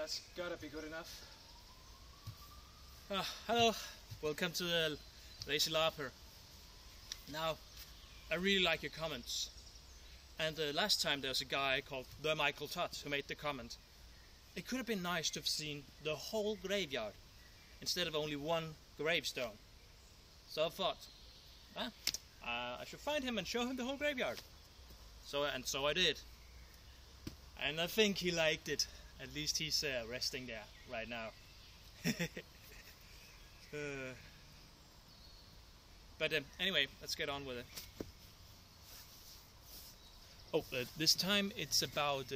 That's gotta be good enough. Hello, welcome to the Lazy Larper. Now, I really like your comments. And last time there was a guy called the Michael Todd who made the comment. It could have been nice to have seen the whole graveyard instead of only one gravestone. So I thought, I should find him and show him the whole graveyard. So I did. And I think he liked it. At least he's resting there right now. But anyway, let's get on with it. Oh, this time it's about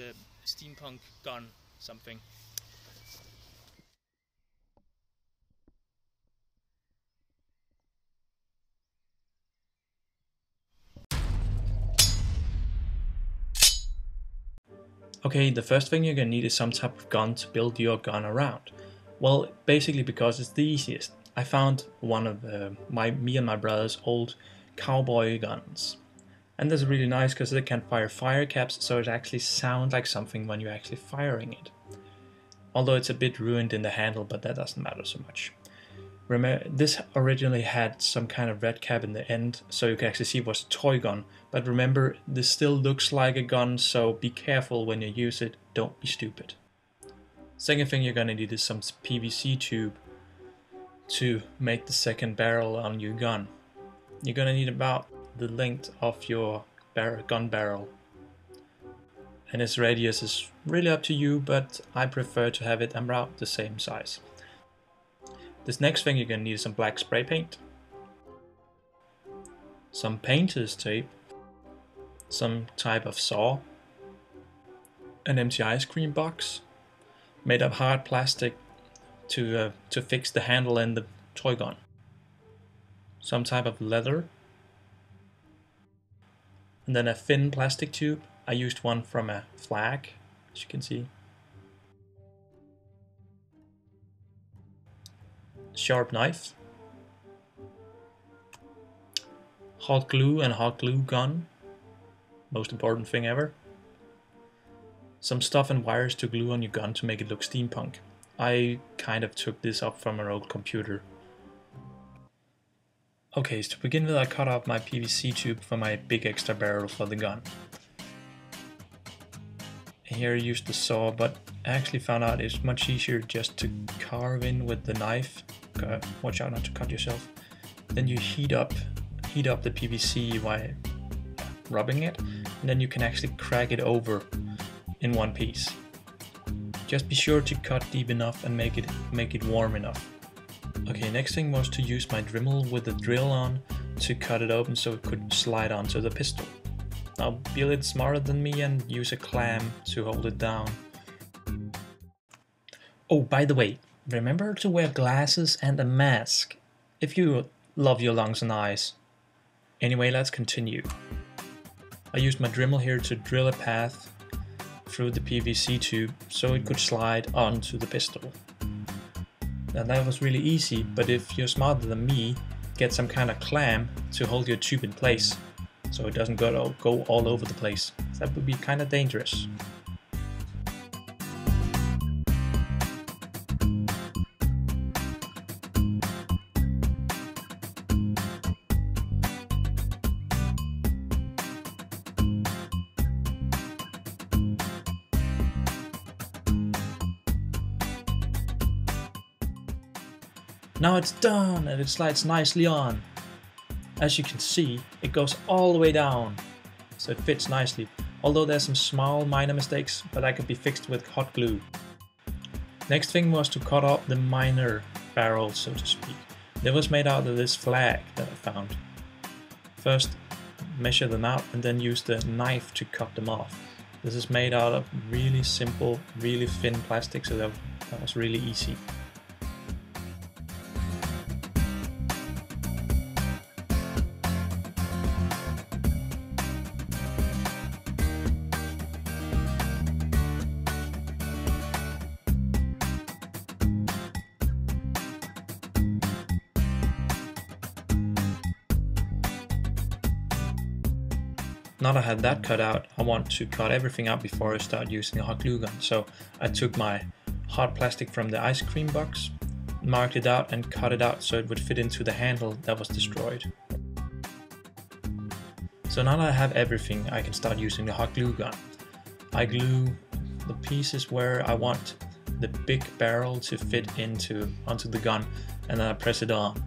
steampunk gun something. Okay, the first thing you're gonna need is some type of gun to build your gun around. Well, basically because it's the easiest. I found one of me and my brother's old Cowboy guns. And that's really nice because it can fire fire caps, so it actually sounds like something when you're actually firing it. Although it's a bit ruined in the handle, but that doesn't matter so much. Remember, this originally had some kind of red cap in the end, so you can actually see it was a toy gun. But remember, this still looks like a gun, so be careful when you use it, don't be stupid. Second thing you're gonna need is some PVC tube to make the second barrel on your gun. You're gonna need about the length of your gun barrel. And its radius is really up to you, but I prefer to have it about the same size. This next thing you're gonna need is some black spray paint, some painter's tape, some type of saw, an empty ice cream box made of hard plastic to fix the handle and the toy gun, some type of leather, and then a thin plastic tube. I used one from a flag, as you can see. Sharp knife, hot glue and hot glue gun, most important thing ever. Some stuff and wires to glue on your gun to make it look steampunk. I kind of took this up from an old computer. Okay, so to begin with, I cut out my PVC tube for my big extra barrel for the gun. And here I used the saw, but I actually found out it's much easier just to carve in with the knife. Watch out not to cut yourself. Then you heat up the PVC while rubbing it, and then you can actually crack it over in one piece. Just be sure to cut deep enough and make it warm enough. Okay, next thing was to use my Dremel with the drill on to cut it open so it could slide onto the pistol. Now be a little smarter than me and use a CLAM to hold it down. Oh, by the way, remember to wear glasses and a mask if you love your lungs and eyes. Anyway, let's continue. I used my Dremel here to drill a path through the PVC tube so it could slide onto the pistol. Now that was really easy, but if you're smarter than me, get some kind of clamp to hold your tube in place so it doesn't go all over the place. That would be kind of dangerous. Now it's done and it slides nicely on. As you can see, it goes all the way down, so it fits nicely. Although there's some small minor mistakes, but that could be fixed with hot glue. Next thing was to cut off the minor barrel, so to speak. That was made out of this flag that I found. First, measure them out and then use the knife to cut them off. This is made out of really simple, really thin plastic, so that was really easy. Now that I had that cut out, I want to cut everything out before I start using a hot glue gun. So I took my hard plastic from the ice cream box, marked it out and cut it out so it would fit into the handle that was destroyed. So now that I have everything, I can start using the hot glue gun. I glue the pieces where I want the big barrel to fit onto the gun, and then I press it on.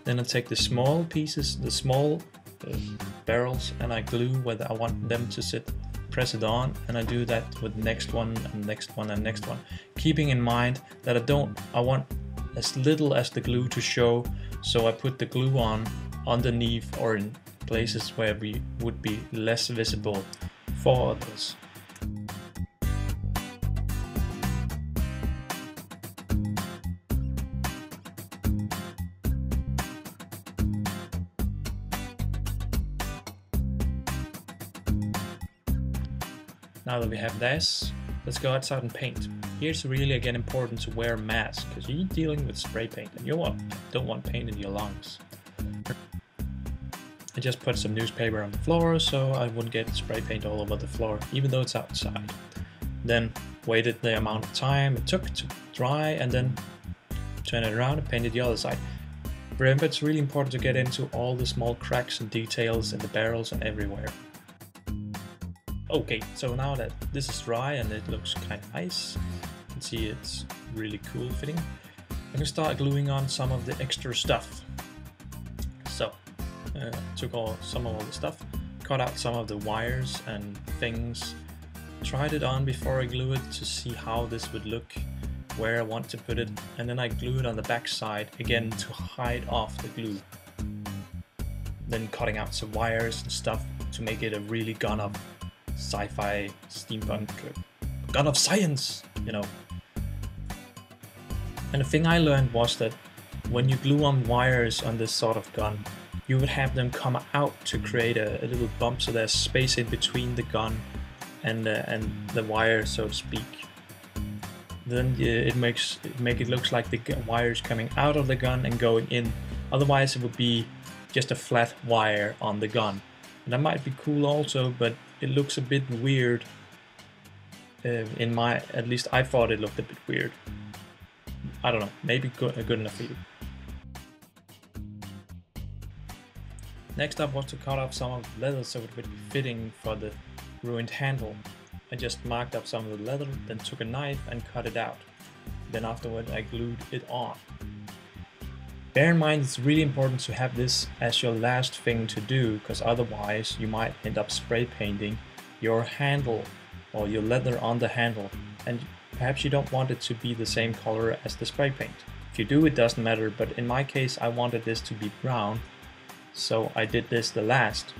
Then I take the small pieces, the small barrels, and I glue where I want them to sit, press it on, and I do that with the next one and next one and next one, keeping in mind that I want as little as the glue to show, so I put the glue on underneath or in places where we would be less visible for others. Now that we have this, let's go outside and paint. Here's really again important to wear a mask, because you're dealing with spray paint and you don't want paint in your lungs. I just put some newspaper on the floor so I wouldn't get spray paint all over the floor, even though it's outside. Then waited the amount of time it took to dry and then turn it around and painted the other side. Remember, it's really important to get into all the small cracks and details in the barrels and everywhere. Okay, so now that this is dry and it looks kind of nice, you can see it's really cool fitting, I can start gluing on some of the extra stuff. So, took some of all the stuff, cut out some of the wires and things, tried it on before I glue it to see how this would look, where I want to put it, and then I glue it on the back side again to hide off the glue. Then cutting out some wires and stuff to make it a really gun-up sci-fi steampunk gun of science, you know. And the thing I learned was that when you glue on wires on this sort of gun, you would have them come out to create a little bump, so there's space in between the gun and the wire, so to speak. Then it makes it looks like the wires coming out of the gun and going in. Otherwise, it would be just a flat wire on the gun. And that might be cool also, but it looks a bit weird. At least I thought it looked a bit weird. I don't know, maybe good enough for you. Next up was to cut off some of the leather so it would be fitting for the ruined handle. I just marked up some of the leather, then took a knife and cut it out. Then afterward I glued it on. Bear in mind, it's really important to have this as your last thing to do, because otherwise you might end up spray painting your handle or your leather on the handle, and perhaps you don't want it to be the same color as the spray paint. If you do, it doesn't matter, but in my case I wanted this to be brown, so I did this the last.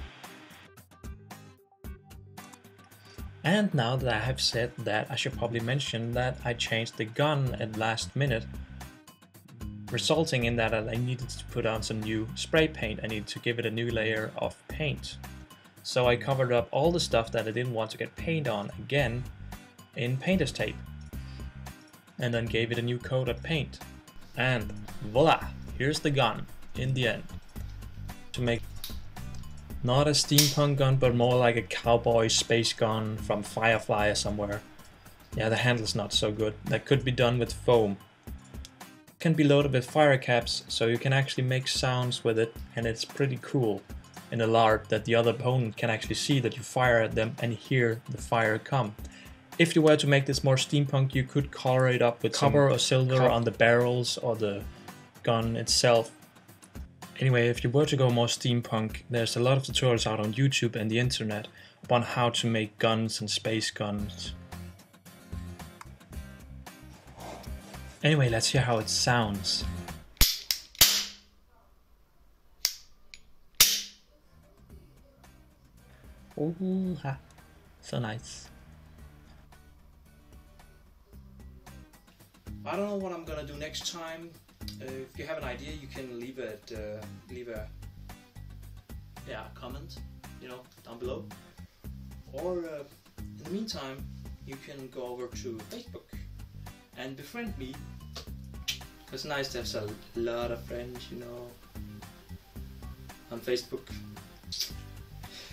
And now that I have said that, I should probably mention that I changed the gun at last minute, resulting in that I needed to put on some new spray paint. I needed to give it a new layer of paint. So I covered up all the stuff that I didn't want to get paint on again in painter's tape. And then gave it a new coat of paint. And voila! Here's the gun in the end. To make not a steampunk gun, but more like a cowboy space gun from Firefly or somewhere. Yeah, the handle's not so good. That could be done with foam. Can be loaded with fire caps, so you can actually make sounds with it, and it's pretty cool in a Larp that the other opponent can actually see that you fire at them and hear the fire come. If you were to make this more steampunk, you could color it up with copper or silver on the barrels or the gun itself. Anyway, if you were to go more steampunk, there's a lot of tutorials out on YouTube and the internet upon how to make guns and space guns. Anyway, let's hear how it sounds. Ooh, ha. So nice. I don't know what I'm gonna do next time. If you have an idea, you can leave a comment, down below. Or in the meantime, you can go over to Facebook and befriend me. It's nice to have a lot of friends, on Facebook.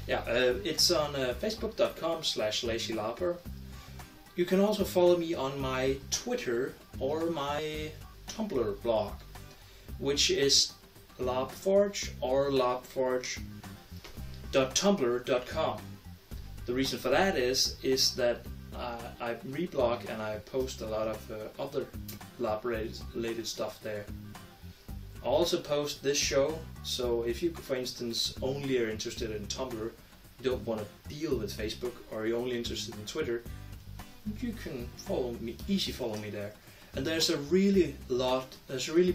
Yeah, it's on facebook.com/lazylarper. You can also follow me on my Twitter or my Tumbler blog, which is larpforge or larpforge.tumblr.com. The reason for that is that I reblog and I post a lot of other Larp related stuff there. I also post this show, so if you, for instance, only are interested in Tumblr, you don't want to deal with Facebook, or you're only interested in Twitter, you can follow me there. And there's a really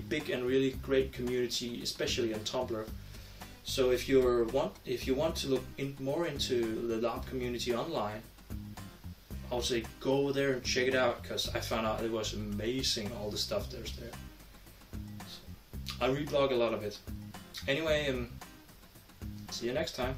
big and really great community, especially on Tumblr. So if you want to look more into the Larp community online, I would say go over there and check it out, because I found out it was amazing, all the stuff there's there. So I reblog a lot of it. Anyway, see you next time.